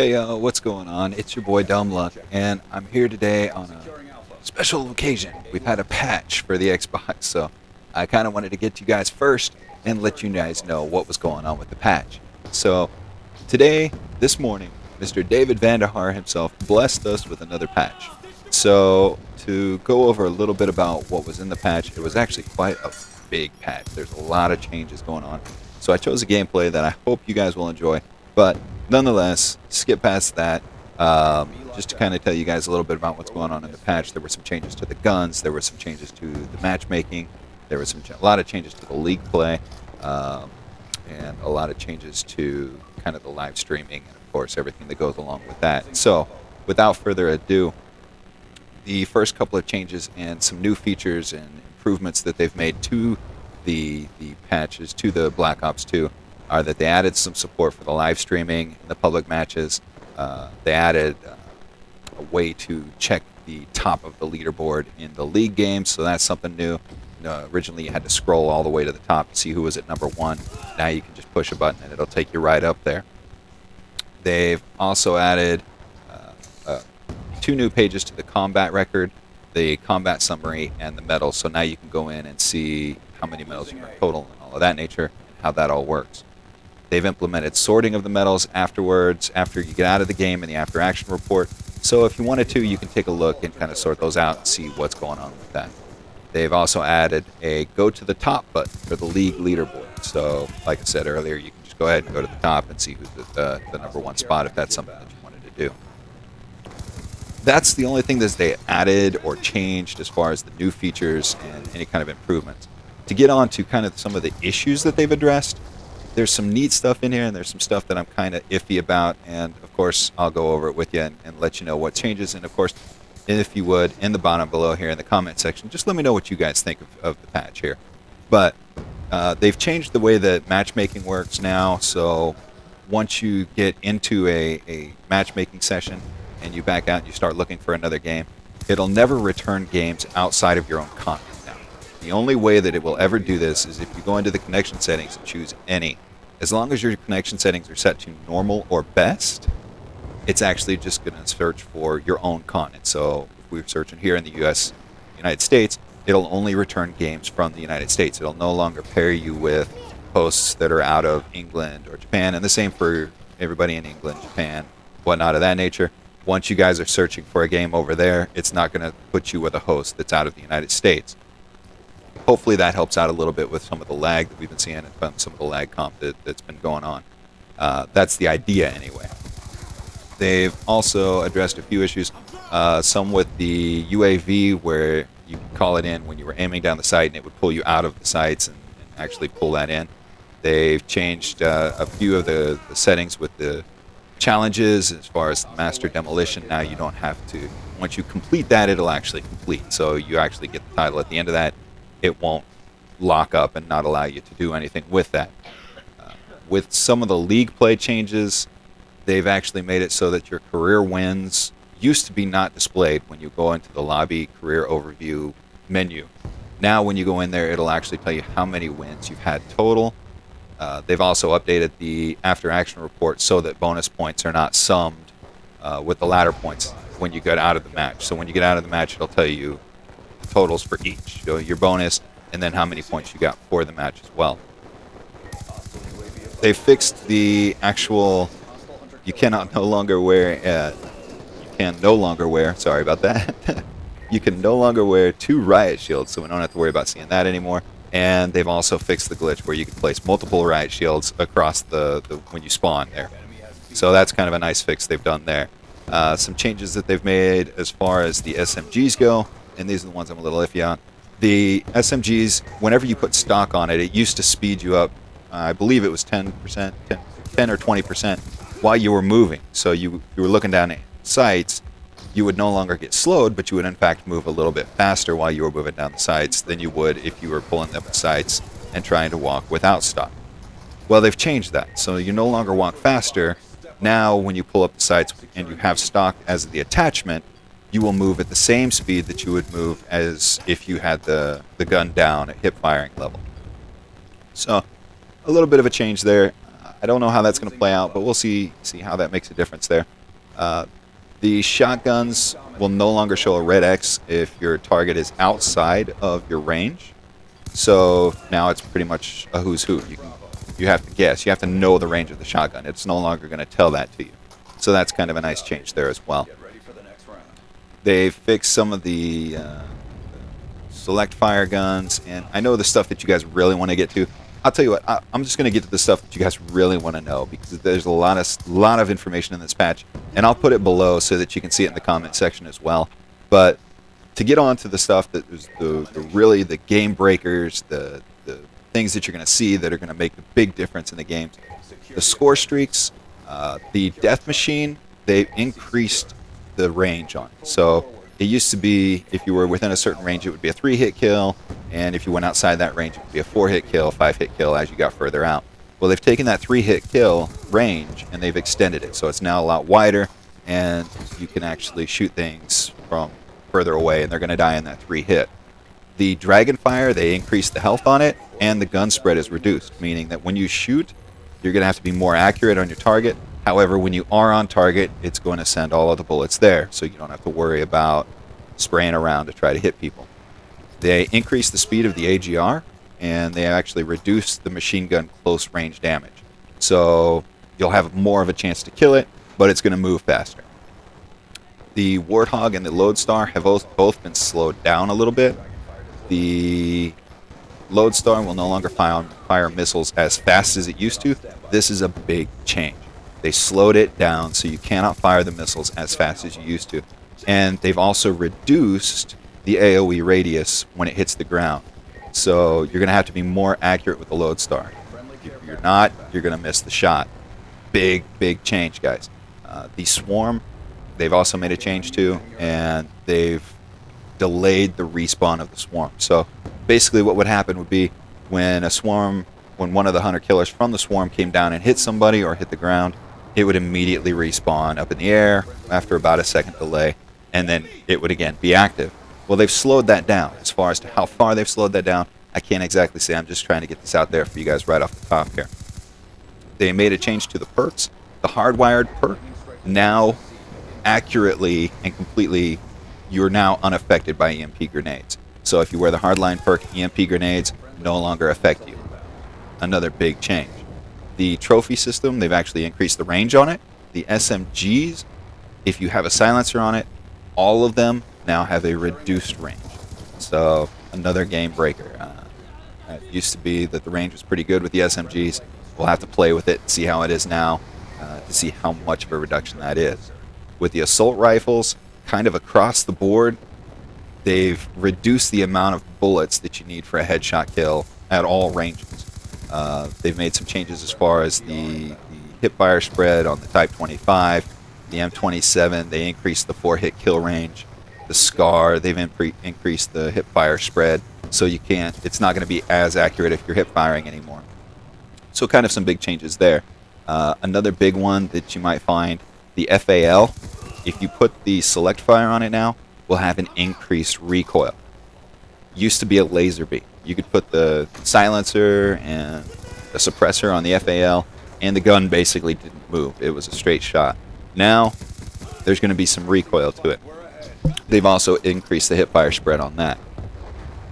Hey, what's going on? It's your boy Dumb Luck, and I'm here today on a special occasion. We've had a patch for the Xbox, so I kind of wanted to get to you guys first and let you guys know what was going on with the patch. So, today, this morning, Mr. David Vanderhaar himself blessed us with another patch. So, to go over a little bit about what was in the patch, it was actually quite a big patch. There's a lot of changes going on. So I chose a gameplay that I hope you guys will enjoy. But nonetheless, skip past that. Just to kind of tell you guys a little bit about what's going on in the patch. There were some changes to the guns. There were some changes to the matchmaking. There was a lot of changes to the league play, and a lot of changes to kind of the live streaming and of course everything that goes along with that. So, without further ado, the first couple of changes and some new features and improvements that they've made to the patches to the Black Ops 2 are that they added some support for the live streaming in the public matches. They added a way to check the top of the leaderboard in the league games, so that's something new. Originally you had to scroll all the way to the top to see who was at number 1. Now you can just push a button and it'll take you right up there. They've also added 2 new pages to the combat record, the combat summary, and the medals. So now you can go in and see how many medals you have total and all of that nature, and how that all works. They've implemented sorting of the medals afterwards, after you get out of the game in the after action report. So if you wanted to, you can take a look and kind of sort those out and see what's going on with that. They've also added a go to the top button for the league leaderboard. So like I said earlier, you can just go ahead and go to the top and see who's at the number 1 spot if that's something that you wanted to do. That's the only thing that they added or changed as far as the new features and any kind of improvements. To get on to kind of some of the issues that they've addressed, there's some neat stuff in here and there's some stuff that I'm kind of iffy about, and of course I'll go over it with you and let you know what changes. And of course, if you would, in the bottom below here in the comment section, just let me know what you guys think of the patch here. But they've changed the way that matchmaking works now, so once you get into a matchmaking session and you back out and you start looking for another game, it'll never return games outside of your own continent now. The only way that it will ever do this is if you go into the connection settings and choose any. As long as your connection settings are set to normal or best, it's actually just going to search for your own continent. So if we're searching here in the United States, it'll only return games from the United States. It'll no longer pair you with hosts that are out of England or Japan, and the same for everybody in England, Japan, whatnot of that nature. Once you guys are searching for a game over there, it's not going to put you with a host that's out of the United States. Hopefully that helps out a little bit with some of the lag that we've been seeing and some of the lag comp that's been going on. That's the idea anyway. They've also addressed a few issues, some with the UAV where you could call it in when you were aiming down the sight and it would pull you out of the sights and actually pull that in. They've changed a few of the settings with the challenges as far as the master demolition. Now you don't have to, once you complete that, it'll actually complete. So you actually get the title at the end of that. It won't lock up and not allow you to do anything with that. With some of the league play changes, they've actually made it so that your career wins used to be not displayed when you go into the lobby career overview menu. Now when you go in there, it'll actually tell you how many wins you've had total. They've also updated the after action report so that bonus points are not summed with the ladder points when you get out of the match. So when you get out of the match, it'll tell you the totals for each, so your bonus and then how many points you got for the match as well. They fixed the actual, you can no longer wear, sorry about that. You can no longer wear 2 riot shields, so we don't have to worry about seeing that anymore. And they've also fixed the glitch where you can place multiple riot shields across the when you spawn there. So that's kind of a nice fix they've done there. Some changes that they've made as far as the SMGs go, and these are the ones I'm a little iffy on. The SMGs, whenever you put stock on it, it used to speed you up, I believe it was 10% or 20% while you were moving. So you were looking down at sights, you would no longer get slowed, but you would in fact move a little bit faster while you were moving down the sights than you would if you were pulling up the sights and trying to walk without stock. Well, they've changed that, so you no longer walk faster. Now when you pull up the sights and you have stock as the attachment, you will move at the same speed that you would move as if you had the gun down at hip firing level. So a little bit of a change there. I don't know how that's going to play out, but we'll see how that makes a difference there. The shotguns will no longer show a red X if your target is outside of your range. So now it's pretty much a who's who. You have to guess. You have to know the range of the shotgun. It's no longer going to tell that to you. So that's kind of a nice change there as well. They've fixed some of the select fire guns, and I know the stuff that you guys really want to get to. I'll tell you what, I'm just going to get to the stuff that you guys really want to know, because there's a lot of information in this patch, and I'll put it below so that you can see it in the comment section as well. But to get on to the stuff that is really the game breakers, the things that you're going to see that are going to make the big difference in the games, the score streaks, the death machine, they've increased the range on it. So it used to be, if you were within a certain range, it would be a 3-hit kill, and if you went outside that range, it would be a 4-hit kill, 5-hit kill as you got further out. Well, they've taken that 3-hit kill range and they've extended it, so it's now a lot wider, and you can actually shoot things from further away, and they're going to die in that 3-hit. The Dragonfire, they increased the health on it, and the gun spread is reduced, meaning that when you shoot, you're going to have to be more accurate on your target. However, when you are on target, it's going to send all of the bullets there, so you don't have to worry about spraying around to try to hit people. They increased the speed of the AGR, and they actually reduced the machine gun close range damage. So you'll have more of a chance to kill it, but it's going to move faster. The Warthog and the Lodestar have both been slowed down a little bit. The Lodestar will no longer fire missiles as fast as it used to. This is a big change. They slowed it down so you cannot fire the missiles as fast as you used to. And they've also reduced the AoE radius when it hits the ground. So you're going to have to be more accurate with the Lodestar. If you're not, you're going to miss the shot. Big change, guys. The Swarm, they've also made a change too, and they've delayed the respawn of the Swarm. So basically what would happen would be when one of the hunter killers from the Swarm came down and hit somebody or hit the ground, it would immediately respawn up in the air after about a second delay, and then it would again be active. Well, they've slowed that down. As far as to how far they've slowed that down, I can't exactly say. I'm just trying to get this out there for you guys right off the top here. They made a change to the perks. The hardwired perk, now accurately and completely, you're now unaffected by EMP grenades. So if you wear the hardline perk, EMP grenades no longer affect you. Another big change. The trophy system, they've actually increased the range on it. The SMGs, if you have a silencer on it, all of them now have a reduced range. So another game breaker. It used to be that the range was pretty good with the SMGs. We'll have to play with it and see how it is now to see how much of a reduction that is. With the assault rifles, kind of across the board, they've reduced the amount of bullets that you need for a headshot kill at all ranges. They've made some changes as far as the hipfire spread on the Type 25, the M27. They increased the 4-hit kill range. The SCAR, they've increased the hipfire spread, so it's not going to be as accurate if you're hipfiring anymore. So kind of some big changes there. Another big one that you might find, the FAL, if you put the select fire on it now, will have an increased recoil. Used to be a laser beam. You could put the silencer and the suppressor on the FAL, and the gun basically didn't move. It was a straight shot. Now, there's going to be some recoil to it. They've also increased the hipfire spread on that.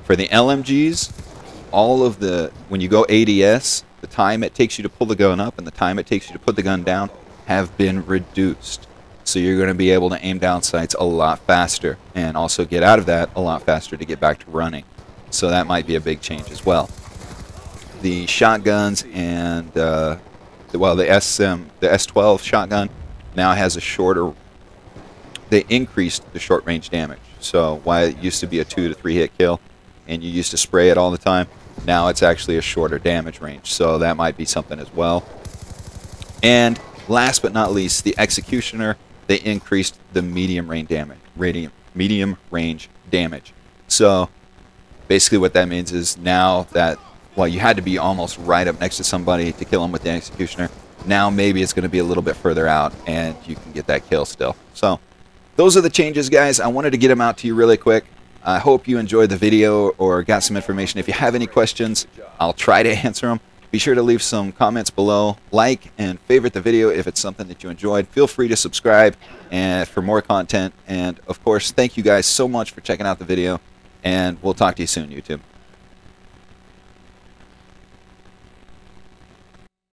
For the LMGs, when you go ADS, the time it takes you to pull the gun up and the time it takes you to put the gun down have been reduced. So you're going to be able to aim down sights a lot faster and also get out of that a lot faster to get back to running. So that might be a big change as well. The shotguns and the S12 shotgun now has a shorter. They increased the short range damage. So while it used to be a 2 to 3 hit kill and you used to spray it all the time, now it's actually a shorter damage range. So that might be something as well. And last but not least, the Executioner, they increased the medium range damage. So basically what that means is now that while you had to be almost right up next to somebody to kill them with the Executioner, now maybe it's going to be a little bit further out and you can get that kill still. So those are the changes, guys. I wanted to get them out to you really quick. I hope you enjoyed the video or got some information. If you have any questions, I'll try to answer them. Be sure to leave some comments below, like and favorite the video if it's something that you enjoyed. Feel free to subscribe and for more content. And of course, thank you guys so much for checking out the video, and we'll talk to you soon, YouTube.